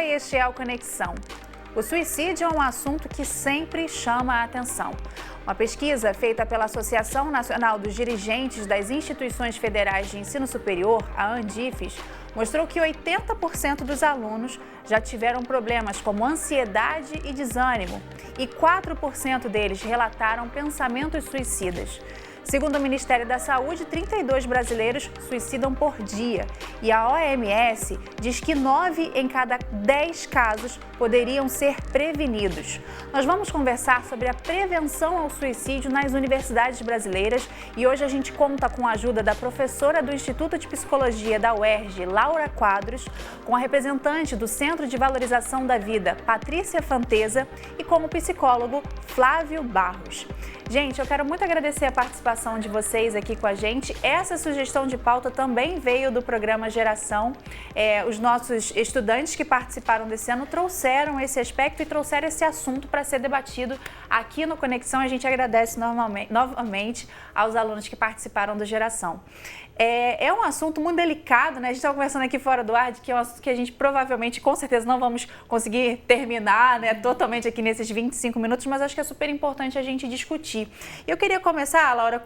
Oi, este é o Conexão. O suicídio é um assunto que sempre chama a atenção. Uma pesquisa feita pela Associação Nacional dos Dirigentes das Instituições Federais de Ensino Superior, a ANDIFES, mostrou que 80% dos alunos já tiveram problemas como ansiedade e desânimo, e 4% deles relataram pensamentos suicidas. Segundo o Ministério da Saúde, 32 brasileiros suicidam por dia e a OMS diz que 9 em cada 10 casos poderiam ser prevenidos. Nós vamos conversar sobre a prevenção ao suicídio nas universidades brasileiras e hoje a gente conta com a ajuda da professora do Instituto de Psicologia da UERJ, Laura Quadros, com a representante do Centro de Valorização da Vida, Patrícia Fanteza, e com o psicólogo Flávio Barros. Gente, eu quero muito agradecer a participação de vocês aqui com a gente. Essa sugestão de pauta também veio do programa Geração. Os nossos estudantes que participaram desse ano trouxeram esse aspecto e trouxeram esse assunto para ser debatido aqui no Conexão. A gente agradece novamente aos alunos que participaram do Geração. É um assunto muito delicado, né? A gente estava conversando aqui fora do ar, que é um assunto que a gente provavelmente, com certeza, não vamos conseguir terminar, né, totalmente aqui nesses 25 minutos, mas acho que é super importante a gente discutir. Eu queria começar, Laura,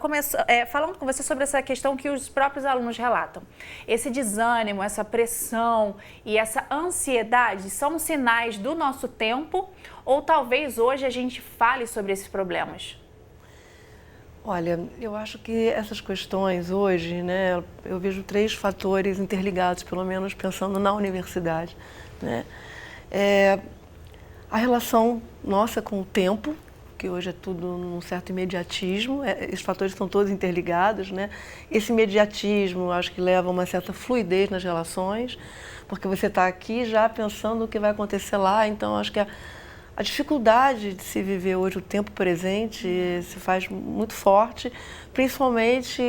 falando com você sobre essa questão que os próprios alunos relatam. Esse desânimo, essa pressão e essa ansiedade são sinais do nosso tempo ou talvez hoje a gente fale sobre esses problemas? Olha, eu acho que essas questões hoje, né, eu vejo 3 fatores interligados, pelo menos pensando na universidade, né? A relação nossa com o tempo, que hoje é tudo num certo imediatismo, esses fatores estão todos interligados, né? Esse imediatismo, acho que leva a uma certa fluidez nas relações, porque você está aqui já pensando o que vai acontecer lá, então acho que a dificuldade de se viver hoje o tempo presente se faz muito forte, principalmente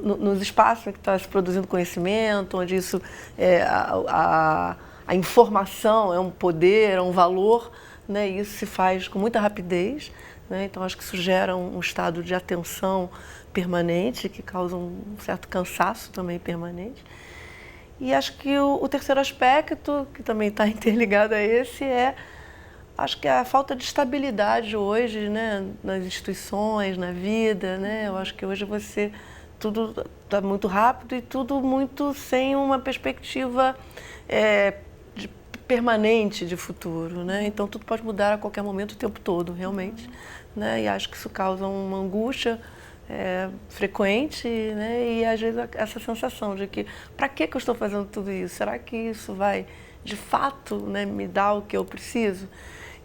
nos espaços em que está se produzindo conhecimento, onde isso a informação é um poder, é um valor, né? E isso se faz com muita rapidez, né? Então acho que isso gera um estado de atenção permanente, que causa um certo cansaço também permanente. E acho que o terceiro aspecto, que também está interligado a esse, acho que a falta de estabilidade hoje, né, nas instituições, na vida, né? Eu acho que hoje tudo está muito rápido e tudo muito sem uma perspectiva permanente de futuro, né? Então tudo pode mudar a qualquer momento, o tempo todo, realmente, né? E acho que isso causa uma angústia frequente, né? E às vezes essa sensação de que para que eu estou fazendo tudo isso? Será que isso vai de fato, né, me dar o que eu preciso?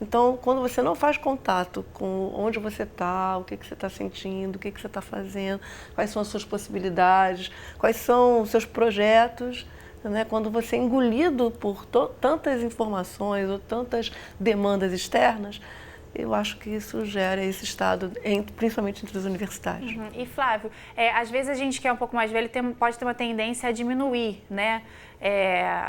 Então, quando você não faz contato com onde você está, o que você está sentindo, o que você está fazendo, quais são as suas possibilidades, quais são os seus projetos, né? Quando você é engolido por tantas informações ou tantas demandas externas, eu acho que isso gera esse estado, principalmente entre os universitários. E Flávio, às vezes a gente que é um pouco mais velho pode ter uma tendência a diminuir, né?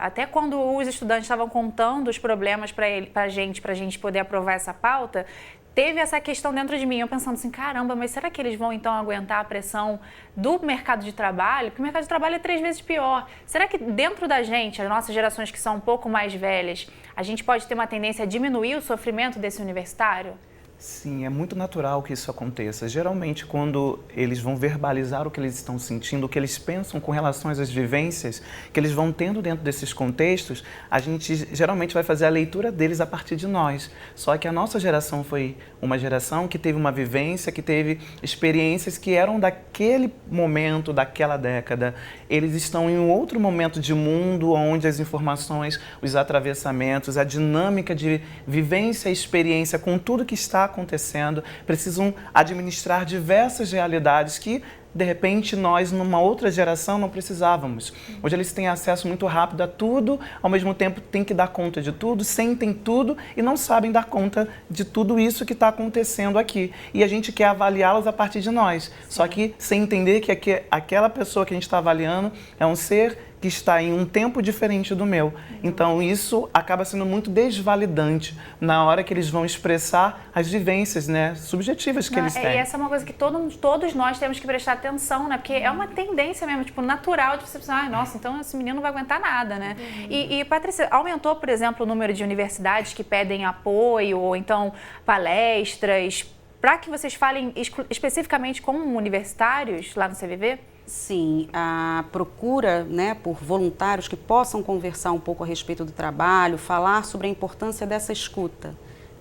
Até quando os estudantes estavam contando os problemas para a gente poder aprovar essa pauta, teve essa questão dentro de mim, eu pensando assim, caramba, mas será que eles vão então aguentar a pressão do mercado de trabalho? Porque o mercado de trabalho é 3 vezes pior. Será que dentro da gente, as nossas gerações que são um pouco mais velhas, a gente pode ter uma tendência a diminuir o sofrimento desse universitário? Sim, é muito natural que isso aconteça. Geralmente, quando eles vão verbalizar o que eles estão sentindo, o que eles pensam com relação às vivências que eles vão tendo dentro desses contextos, a gente geralmente vai fazer a leitura deles a partir de nós. Só que a nossa geração foi uma geração que teve uma vivência, que teve experiências que eram daquele momento, daquela década. Eles estão em um outro momento de mundo, onde as informações, os atravessamentos, a dinâmica de vivência e experiência com tudo que está acontecendo, precisam administrar diversas realidades que, de repente, nós, numa outra geração, não precisávamos. Hoje eles têm acesso muito rápido a tudo, ao mesmo tempo têm que dar conta de tudo, sentem tudo e não sabem dar conta de tudo isso que está acontecendo aqui. E a gente quer avaliá-los a partir de nós, só que sem entender que aquela pessoa que a gente está avaliando é um ser que está em um tempo diferente do meu. Então, isso acaba sendo muito desvalidante na hora que eles vão expressar as vivências, né, subjetivas que eles têm. E essa é uma coisa que todos nós temos que prestar atenção, né? Porque é uma tendência mesmo, tipo, natural de você pensar, ai, nossa, então esse menino não vai aguentar nada, né? E Patrícia, aumentou, por exemplo, o número de universidades que pedem apoio ou então palestras para que vocês falem especificamente com universitários lá no CVV? Sim, a procura, né, por voluntários que possam conversar um pouco a respeito do trabalho, falar sobre a importância dessa escuta,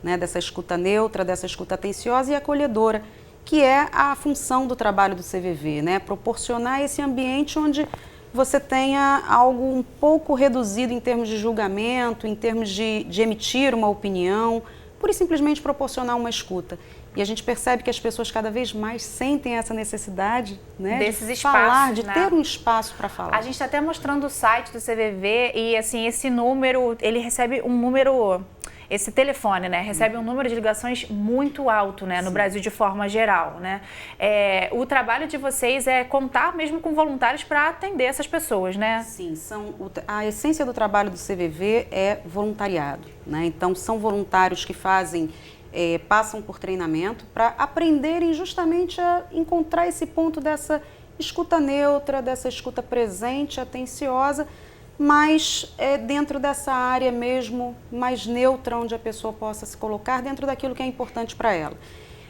né, dessa escuta neutra, dessa escuta atenciosa e acolhedora, que é a função do trabalho do CVV, né, proporcionar esse ambiente onde você tenha algo um pouco reduzido em termos de julgamento, em termos de emitir uma opinião, pura e simplesmente proporcionar uma escuta. E a gente percebe que as pessoas cada vez mais sentem essa necessidade, né, desses de espaços, falar, de né? ter um espaço para falar. A gente está até mostrando o site do CVV e, assim, esse número, ele recebe um número, esse telefone, né, recebe um número de ligações muito alto, né, no Brasil de forma geral, né. O trabalho de vocês é contar mesmo com voluntários para atender essas pessoas, né? Sim, a essência do trabalho do CVV é voluntariado, né, então são voluntários que passam por treinamento para aprenderem justamente a encontrar esse ponto dessa escuta neutra, dessa escuta presente, atenciosa, mas dentro dessa área mesmo mais neutra, onde a pessoa possa se colocar dentro daquilo que é importante para ela.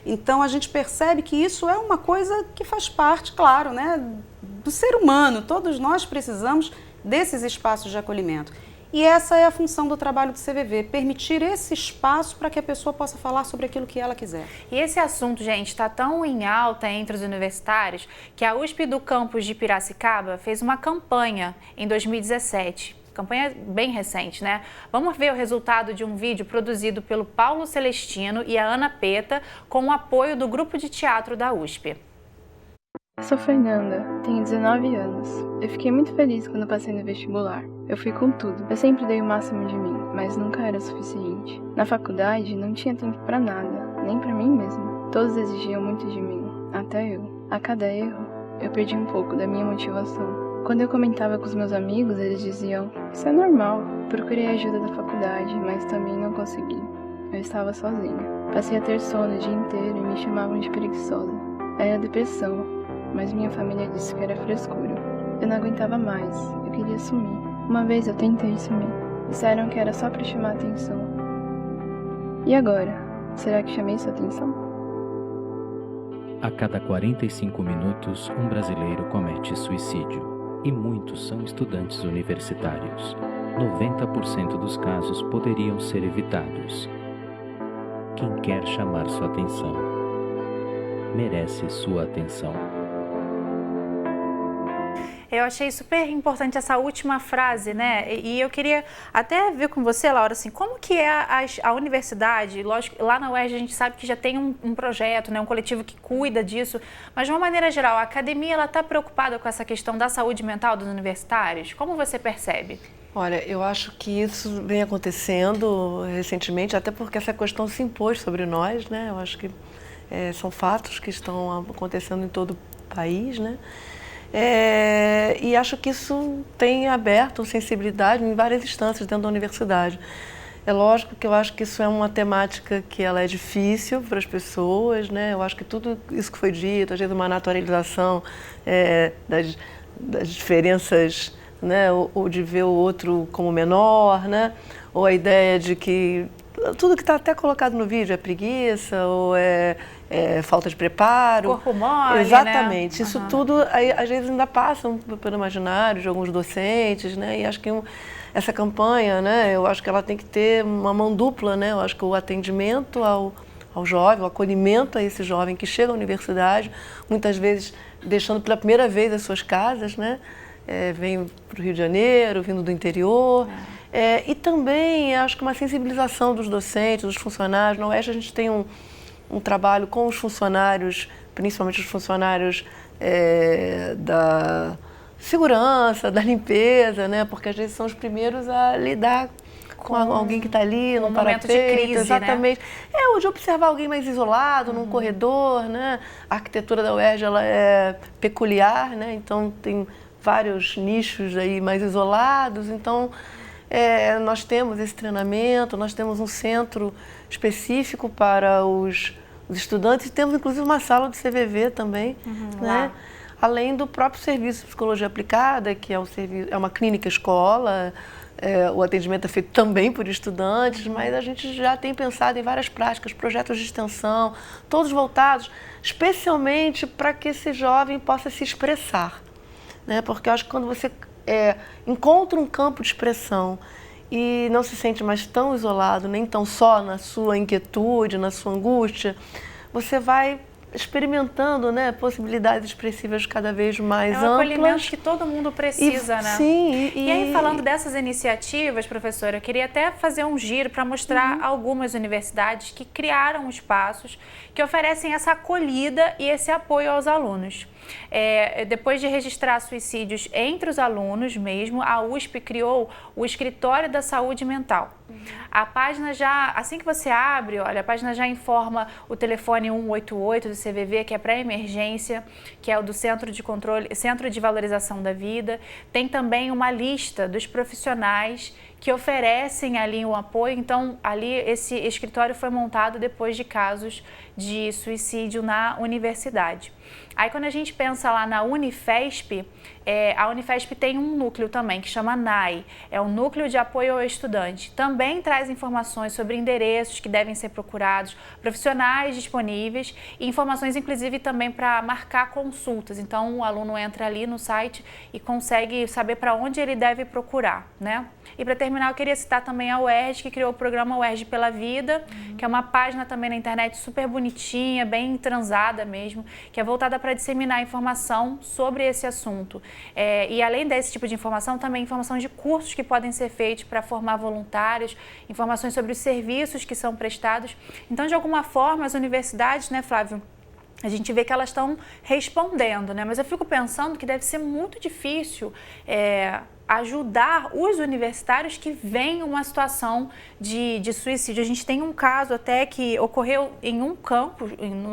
Então, a gente percebe que isso é uma coisa que faz parte, claro, né, do ser humano. Todos nós precisamos desses espaços de acolhimento. E essa é a função do trabalho do CVV, permitir esse espaço para que a pessoa possa falar sobre aquilo que ela quiser. E esse assunto, gente, está tão em alta entre os universitários que a USP do campus de Piracicaba fez uma campanha em 2017. Campanha bem recente, né? Vamos ver o resultado de um vídeo produzido pelo Paulo Celestino e a Ana Peta com o apoio do grupo de teatro da USP. Sou Fernanda, tenho 19 anos. Eu fiquei muito feliz quando passei no vestibular. Eu fui com tudo. Eu sempre dei o máximo de mim, mas nunca era suficiente. Na faculdade, não tinha tempo pra nada, nem pra mim mesma. Todos exigiam muito de mim, até eu. A cada erro, eu perdi um pouco da minha motivação. Quando eu comentava com os meus amigos, eles diziam: isso é normal. Procurei a ajuda da faculdade, mas também não consegui. Eu estava sozinha. Passei a ter sono o dia inteiro e me chamavam de preguiçosa. Era depressão. Mas minha família disse que era frescura. Eu não aguentava mais, eu queria sumir. Uma vez eu tentei sumir. Disseram que era só pra chamar atenção. E agora? Será que chamei sua atenção? A cada 45 minutos, um brasileiro comete suicídio. E muitos são estudantes universitários. 90% dos casos poderiam ser evitados. Quem quer chamar sua atenção merece sua atenção. Eu achei super importante essa última frase, né? E eu queria até ver com você, Laura, assim, como que é a universidade? Lógico, lá na UERJ a gente sabe que já tem um projeto, né, um coletivo que cuida disso, mas de uma maneira geral, a academia ela está preocupada com essa questão da saúde mental dos universitários? Como você percebe? Olha, eu acho que isso vem acontecendo recentemente, até porque essa questão se impôs sobre nós, né? Eu acho que são fatos que estão acontecendo em todo o país, né? E acho que isso tem aberto sensibilidade em várias instâncias dentro da universidade. É lógico que eu acho que isso é uma temática que ela é difícil para as pessoas, né? Eu acho que tudo isso que foi dito, às vezes uma naturalização das diferenças, né? Ou de ver o outro como menor, né? Ou a ideia de que tudo que está até colocado no vídeo é preguiça ou é falta de preparo. Corpo mole, exatamente. Né? Isso tudo, às vezes, ainda passa pelo imaginário de alguns docentes, né? E acho que essa campanha, né? Eu acho que ela tem que ter uma mão dupla, né? Eu acho que o atendimento ao jovem, o acolhimento a esse jovem que chega à universidade, muitas vezes deixando pela primeira vez as suas casas, né? Vem para o Rio de Janeiro, vindo do interior. E também, acho que uma sensibilização dos docentes, dos funcionários. Na UERJ a gente tem um trabalho com os funcionários, principalmente os funcionários da segurança, da limpeza, né? Porque às vezes são os primeiros a lidar com alguém que está ali, num momento de crise, exatamente. Né? Ou de observar alguém mais isolado, num corredor, né? A arquitetura da UERJ ela é peculiar, né? Então tem vários nichos aí mais isolados, então nós temos esse treinamento, nós temos um centro específico para os estudantes, temos inclusive uma sala de CVV também, né? Além do próprio serviço de psicologia aplicada, que é uma clínica escola, o atendimento é feito também por estudantes, mas a gente já tem pensado em várias práticas, projetos de extensão, todos voltados especialmente para que esse jovem possa se expressar, né? Porque eu acho que quando você encontra um campo de expressão e não se sente mais tão isolado, nem tão só na sua inquietude, na sua angústia, você vai experimentando, né, possibilidades expressivas cada vez mais amplas. É um acolhimento que todo mundo precisa, né? Sim. E aí, falando dessas iniciativas, professora, eu queria até fazer um giro para mostrar algumas universidades que criaram espaços que oferecem essa acolhida e esse apoio aos alunos. Depois de registrar suicídios entre os alunos mesmo, a USP criou o Escritório da Saúde Mental. A página já, assim que você abre, olha, a página já informa o telefone 188 do CVV, que é para emergência, que é o do Centro de Valorização da Vida. Tem também uma lista dos profissionais que oferecem ali um apoio. Então, ali esse escritório foi montado depois de casos de suicídio na universidade. Aí, quando a gente pensa lá na Unifesp, a Unifesp tem um núcleo também, que chama NAI, é o Núcleo de Apoio ao Estudante. Também traz informações sobre endereços que devem ser procurados, profissionais disponíveis e informações, inclusive, também para marcar consultas. Então, o aluno entra ali no site e consegue saber para onde ele deve procurar, né? E para terminar, eu queria citar também a UERJ, que criou o programa UERJ pela Vida, que é uma página também na internet super bonitinha, bem transada mesmo, que é voltada para disseminar informação sobre esse assunto. E além desse tipo de informação, também informação de cursos que podem ser feitos para formar voluntários, informações sobre os serviços que são prestados. Então, de alguma forma, as universidades, né, Flávio, a gente vê que elas estão respondendo, né? Mas eu fico pensando que deve ser muito difícil ajudar os universitários que veem uma situação de suicídio. A gente tem um caso até que ocorreu em no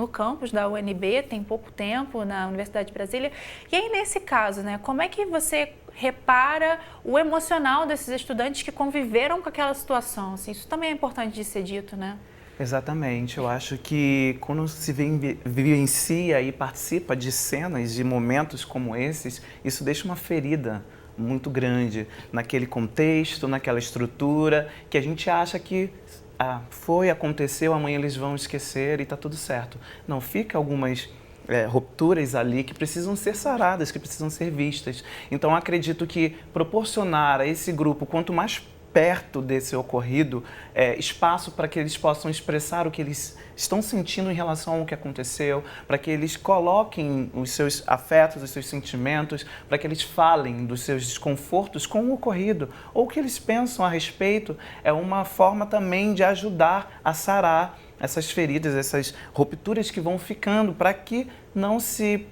campus da UNB, tem pouco tempo, na Universidade de Brasília. E aí, nesse caso, né, como é que você repara o emocional desses estudantes que conviveram com aquela situação? Assim, isso também é importante de ser dito, né? Exatamente, eu acho que quando se vivencia e participa de cenas, de momentos como esses, isso deixa uma ferida muito grande naquele contexto, naquela estrutura, que a gente acha que aconteceu, amanhã eles vão esquecer e está tudo certo. Não, fica algumas rupturas ali que precisam ser saradas, que precisam ser vistas. Então, acredito que proporcionar a esse grupo, quanto mais perto desse ocorrido, espaço para que eles possam expressar o que eles estão sentindo em relação ao que aconteceu, para que eles coloquem os seus afetos, os seus sentimentos, para que eles falem dos seus desconfortos com o ocorrido, ou o que eles pensam a respeito, é uma forma também de ajudar a sarar essas feridas, essas rupturas que vão ficando, para que não se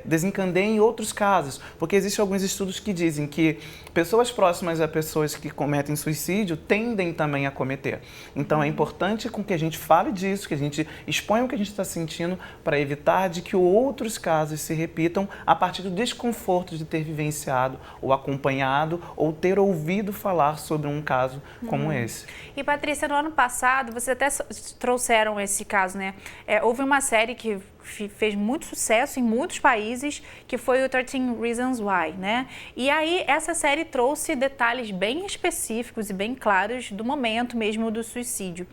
desencadeiem outros casos. Porque existem alguns estudos que dizem que pessoas próximas a pessoas que cometem suicídio tendem também a cometer. Então é importante com que a gente fale disso, que a gente exponha o que a gente está sentindo, para evitar de que outros casos se repitam a partir do desconforto de ter vivenciado ou acompanhado ou ter ouvido falar sobre um caso como esse. E Patrícia, no ano passado, vocês até trouxeram esse caso, né? Houve uma série que fez muito sucesso em muitos países, que foi o 13 Reasons Why, né? E aí essa série trouxe detalhes bem específicos e bem claros do momento mesmo do suicídio.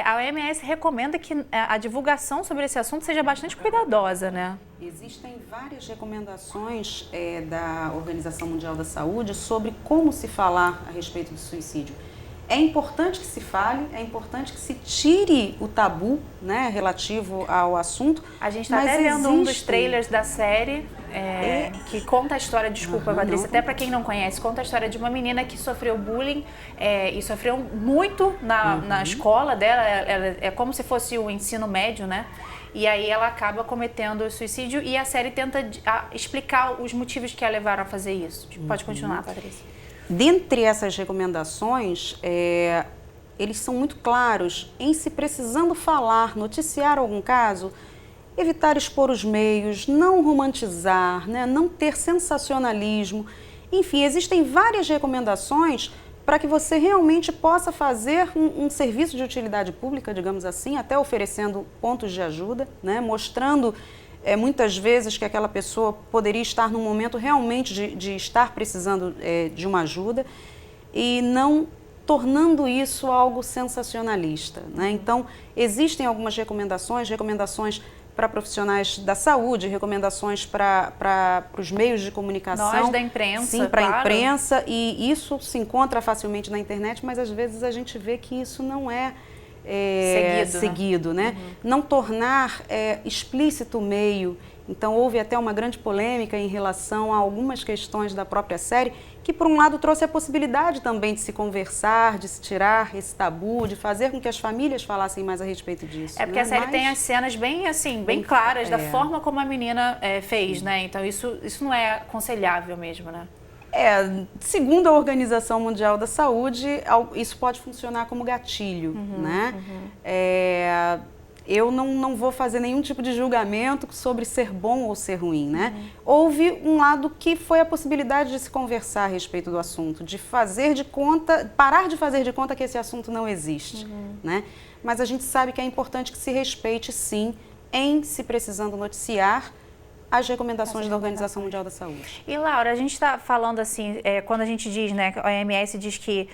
A OMS recomenda que a divulgação sobre esse assunto seja bastante cuidadosa, né? Existem várias recomendações da Organização Mundial da Saúde sobre como se falar a respeito do suicídio. É importante que se fale, é importante que se tire o tabu, né, relativo ao assunto. A gente está até vendo um dos trailers da série que conta a história, desculpa, Patrícia, até para quem não conhece, conta a história de uma menina que sofreu bullying e sofreu muito na escola dela, é como se fosse o ensino médio, né? E aí ela acaba cometendo suicídio e a série tenta explicar os motivos que a levaram a fazer isso. Pode continuar, Patrícia. Dentre essas recomendações, eles são muito claros em se precisando falar, noticiar algum caso, evitar expor os meios, não romantizar, né? Não ter sensacionalismo. Enfim, existem várias recomendações para que você realmente possa fazer um serviço de utilidade pública, digamos assim, até oferecendo pontos de ajuda, né? Mostrando muitas vezes que aquela pessoa poderia estar num momento realmente de estar precisando de uma ajuda e não tornando isso algo sensacionalista, né? Então, existem algumas recomendações para profissionais da saúde, recomendações para os meios de comunicação. Nós da imprensa, sim, para a claro. imprensa, e isso se encontra facilmente na internet, mas às vezes a gente vê que isso não é seguido, né? Não tornar explícito o meio. Então, houve até uma grande polêmica em relação a algumas questões da própria série, que, por um lado, trouxe a possibilidade também de se conversar, de se tirar esse tabu, de fazer com que as famílias falassem mais a respeito disso. Porque a série tem as cenas bem claras da forma como a menina fez, né? Então, isso não é aconselhável mesmo, né? Segundo a Organização Mundial da Saúde, isso pode funcionar como gatilho, né? Eu não vou fazer nenhum tipo de julgamento sobre ser bom ou ser ruim, né? Houve um lado que foi a possibilidade de se conversar a respeito do assunto, de fazer de conta, parar de fazer de conta que esse assunto não existe, né? Mas a gente sabe que é importante que se respeite, sim, em se precisando noticiar as recomendações da Organização Mundial da Saúde. E, Laura, a gente está falando assim, quando a gente diz, né, a OMS diz que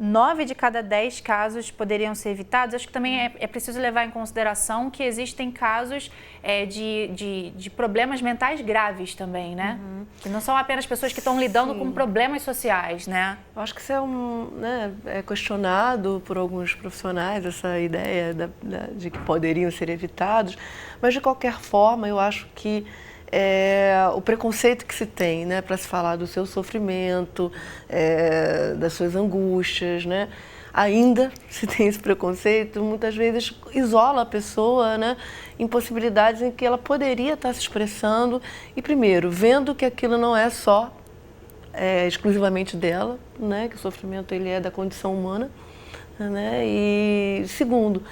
9 de cada 10 casos poderiam ser evitados, acho que também é preciso levar em consideração que existem casos de problemas mentais graves também, né? Que não são apenas pessoas que estão lidando com problemas sociais, né? Eu acho que isso é questionado por alguns profissionais, essa ideia de que poderiam ser evitados, mas de qualquer forma eu acho que o preconceito que se tem, né, para se falar do seu sofrimento, das suas angústias, né, ainda se tem esse preconceito, muitas vezes isola a pessoa, né, em possibilidades em que ela poderia estar se expressando e, primeiro, vendo que aquilo não é só exclusivamente dela, né, que o sofrimento ele é da condição humana, né, e, segundo,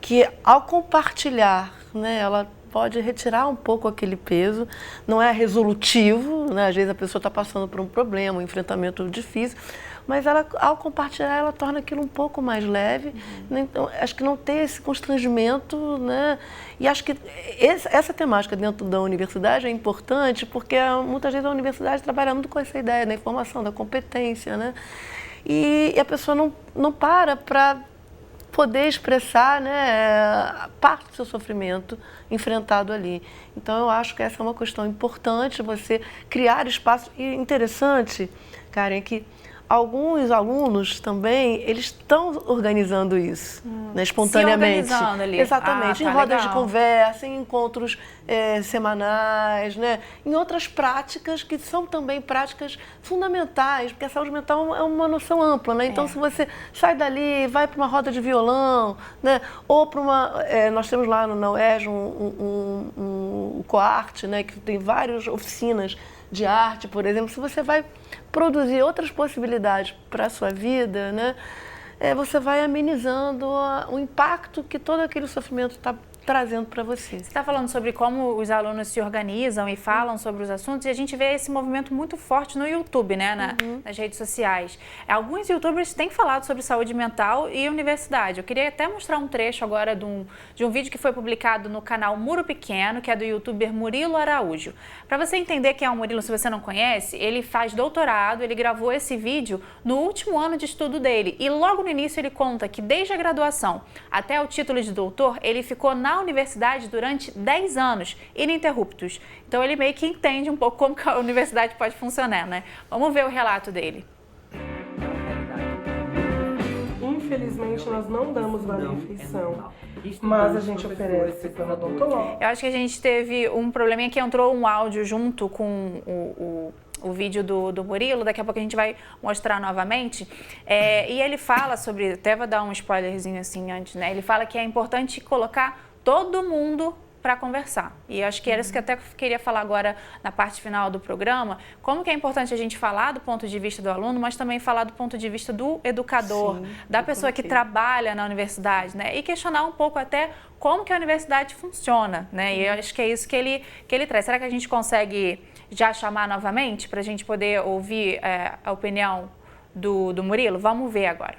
que ao compartilhar, né, ela pode retirar um pouco aquele peso, não é resolutivo, né? Às vezes a pessoa está passando por um problema, um enfrentamento difícil, mas ela, ao compartilhar, ela torna aquilo um pouco mais leve, né? Então, acho que não ter esse constrangimento, né? E acho que essa temática dentro da universidade é importante, porque muitas vezes a universidade trabalha muito com essa ideia da informação, da competência, né? E a pessoa não para poder expressar, né, parte do seu sofrimento enfrentado ali. Então, eu acho que essa é uma questão importante, você criar espaço. E interessante, Karen, que alguns alunos também, eles estão organizando isso, né, espontaneamente. Se organizando ali. Exatamente, em rodas de conversa, em encontros semanais, né, em outras práticas que são também práticas fundamentais, porque a saúde mental é uma noção ampla, né? Então, se você sai dali, vai para uma roda de violão, né, ou para uma... nós temos lá na UERJ um COARTE, né, que tem várias oficinas de arte, por exemplo. Se você vai produzir outras possibilidades para a sua vida, né, você vai amenizando o impacto que todo aquele sofrimento está trazendo para você. Você está falando sobre como os alunos se organizam e falam sobre os assuntos, e a gente vê esse movimento muito forte no YouTube, né, nas redes sociais. Alguns youtubers têm falado sobre saúde mental e universidade. Eu queria até mostrar um trecho agora de um vídeo que foi publicado no canal Muro Pequeno, que é do youtuber Murilo Araújo. Para você entender quem é o Murilo, se você não conhece, ele faz doutorado, ele gravou esse vídeo no último ano de estudo dele, e logo no início ele conta que desde a graduação até o título de doutor, ele ficou na universidade durante 10 anos, ininterruptos. Então ele meio que entende um pouco como que a universidade pode funcionar, né? Vamos ver o relato dele. Infelizmente, nós não damos vale-refeição, mas a gente oferece plano odontológico. Eu acho que a gente teve um probleminha que entrou um áudio junto com o vídeo do Murilo, daqui a pouco a gente vai mostrar novamente, e ele fala sobre, até vou dar um spoilerzinho assim antes, né? Ele fala que é importante colocar todo mundo para conversar. E acho que era isso que eu até queria falar agora na parte final do programa, como que é importante a gente falar do ponto de vista do aluno, mas também falar do ponto de vista do educador, da pessoa que trabalha na universidade, né? E questionar um pouco até como que a universidade funciona, né? E eu acho que é isso que ele traz. Será que a gente consegue já chamar novamente para a gente poder ouvir a opinião do Murilo? Vamos ver agora.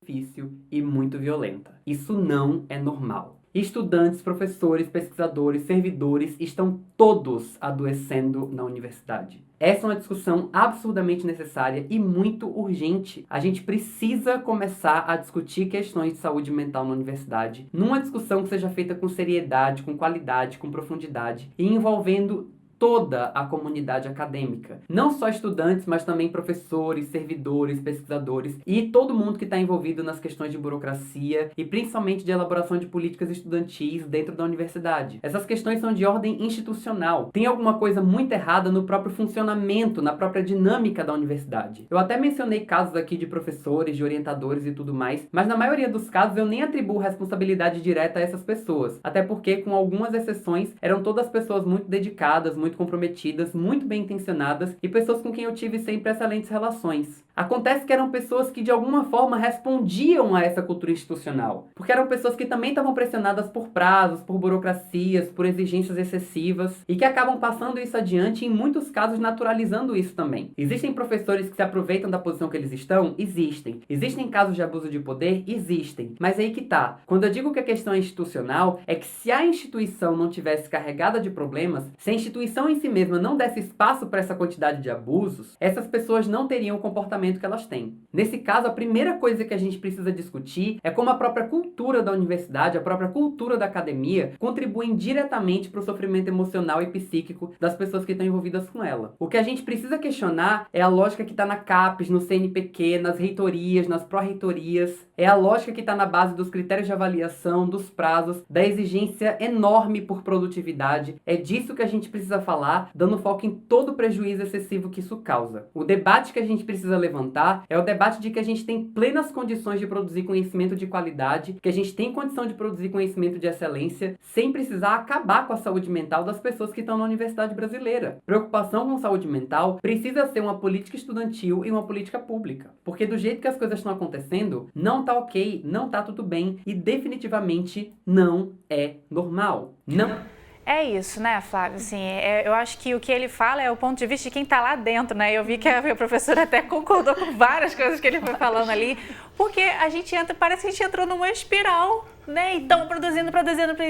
Difícil e muito violenta. Isso não é normal. Estudantes, professores, pesquisadores, servidores estão todos adoecendo na universidade. Essa é uma discussão absurdamente necessária e muito urgente. A gente precisa começar a discutir questões de saúde mental na universidade, numa discussão que seja feita com seriedade, com qualidade, com profundidade e envolvendo toda a comunidade acadêmica. Não só estudantes, mas também professores, servidores, pesquisadores e todo mundo que está envolvido nas questões de burocracia e principalmente de elaboração de políticas estudantis dentro da universidade. Essas questões são de ordem institucional. Tem alguma coisa muito errada no próprio funcionamento, na própria dinâmica da universidade. Eu até mencionei casos aqui de professores, de orientadores e tudo mais, mas na maioria dos casos eu nem atribuo responsabilidade direta a essas pessoas. Até porque, com algumas exceções, eram todas pessoas muito dedicadas, muito comprometidas, muito bem intencionadas e pessoas com quem eu tive sempre excelentes relações. Acontece que eram pessoas que de alguma forma respondiam a essa cultura institucional, porque eram pessoas que também estavam pressionadas por prazos, por burocracias, por exigências excessivas e que acabam passando isso adiante e em muitos casos naturalizando isso também. Existem professores que se aproveitam da posição que eles estão? Existem. Existem casos de abuso de poder? Existem. Mas aí que tá. Quando eu digo que a questão é institucional, é que se a instituição não tivesse carregada de problemas, se a instituição em si mesma não desse espaço para essa quantidade de abusos, essas pessoas não teriam o comportamento que elas têm. Nesse caso, a primeira coisa que a gente precisa discutir é como a própria cultura da universidade, a própria cultura da academia contribuem diretamente para o sofrimento emocional e psíquico das pessoas que estão envolvidas com ela. O que a gente precisa questionar é a lógica que está na CAPES, no CNPq, nas reitorias, nas pró-reitorias, é a lógica que está na base dos critérios de avaliação, dos prazos, da exigência enorme por produtividade. É disso que a gente precisa falar, dando foco em todo o prejuízo excessivo que isso causa. O debate que a gente precisa levantar é o debate de que a gente tem plenas condições de produzir conhecimento de qualidade, que a gente tem condição de produzir conhecimento de excelência, sem precisar acabar com a saúde mental das pessoas que estão na universidade brasileira. Preocupação com saúde mental precisa ser uma política estudantil e uma política pública. Porque do jeito que as coisas estão acontecendo, não tá ok, não tá tudo bem e definitivamente não é normal. Não. É isso, né, Flávio? Assim, eu acho que o que ele fala é o ponto de vista de quem está lá dentro, né? Eu vi que a professora até concordou com várias coisas que ele foi falando ali, porque a gente entra, parece que a gente entrou numa espiral, né? Então, produzindo,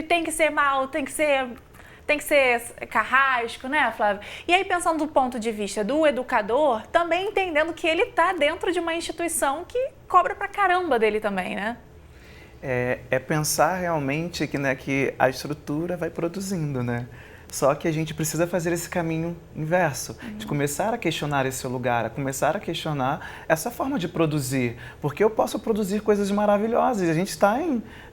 tem que ser mal, tem que ser carrasco, né, Flávio? E aí, pensando do ponto de vista do educador, também entendendo que ele está dentro de uma instituição que cobra pra caramba dele também, né? É pensar realmente que, né, que a estrutura vai produzindo, né? Só que a gente precisa fazer esse caminho inverso, de começar a questionar esse lugar, a começar a questionar essa forma de produzir. Porque eu posso produzir coisas maravilhosas. A gente está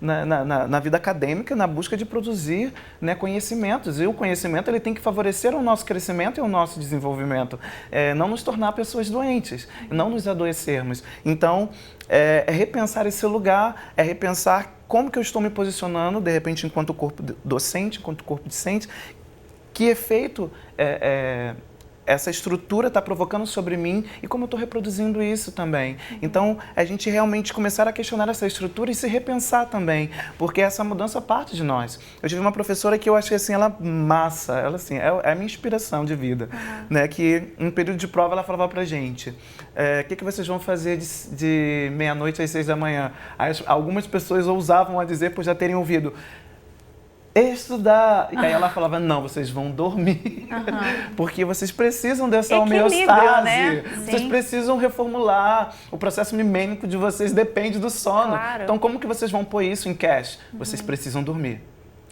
na vida acadêmica na busca de produzir, né, conhecimentos. E o conhecimento ele tem que favorecer o nosso crescimento e o nosso desenvolvimento. Não nos tornar pessoas doentes, não nos adoecermos. Então, é repensar esse lugar, é repensar como que eu estou me posicionando, de repente, enquanto corpo docente, enquanto corpo discente, que efeito essa estrutura está provocando sobre mim e como eu estou reproduzindo isso também. Então, a gente realmente começar a questionar essa estrutura e se repensar também, porque essa mudança parte de nós. Eu tive uma professora que eu achei assim, ela massa, ela assim, é a minha inspiração de vida, né? Que em período de prova ela falava pra gente, o que vocês vão fazer de meia-noite às 6 da manhã? Aí, algumas pessoas ousavam a dizer por já terem ouvido, estudar. E aí ela falava, não, vocês vão dormir, porque vocês precisam dessa homeostase, né? Vocês precisam reformular, o processo mimênico de vocês depende do sono. Claro. Então como que vocês vão pôr isso em cash? Vocês precisam dormir.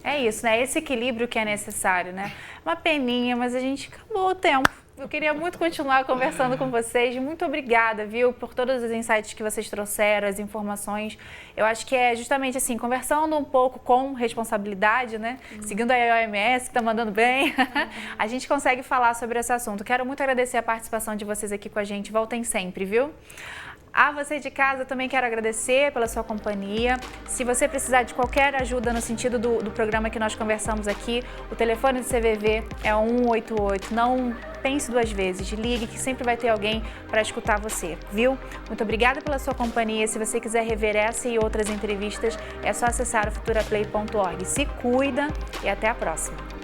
É isso, né? Esse equilíbrio que é necessário, né? Uma peninha, mas a gente acabou o tempo. Eu queria muito continuar conversando com vocês. Muito obrigada, viu, por todos os insights que vocês trouxeram, as informações. Eu acho que é justamente assim, conversando um pouco com responsabilidade, né? Seguindo a OMS, que está mandando bem, a gente consegue falar sobre esse assunto. Quero muito agradecer a participação de vocês aqui com a gente. Voltem sempre, viu? A você de casa, eu também quero agradecer pela sua companhia. Se você precisar de qualquer ajuda no sentido do programa que nós conversamos aqui, o telefone do CVV é 188. Não pense duas vezes, ligue que sempre vai ter alguém para escutar você, viu? Muito obrigada pela sua companhia. Se você quiser rever essa e outras entrevistas, é só acessar o futuraplay.org. Se cuida e até a próxima.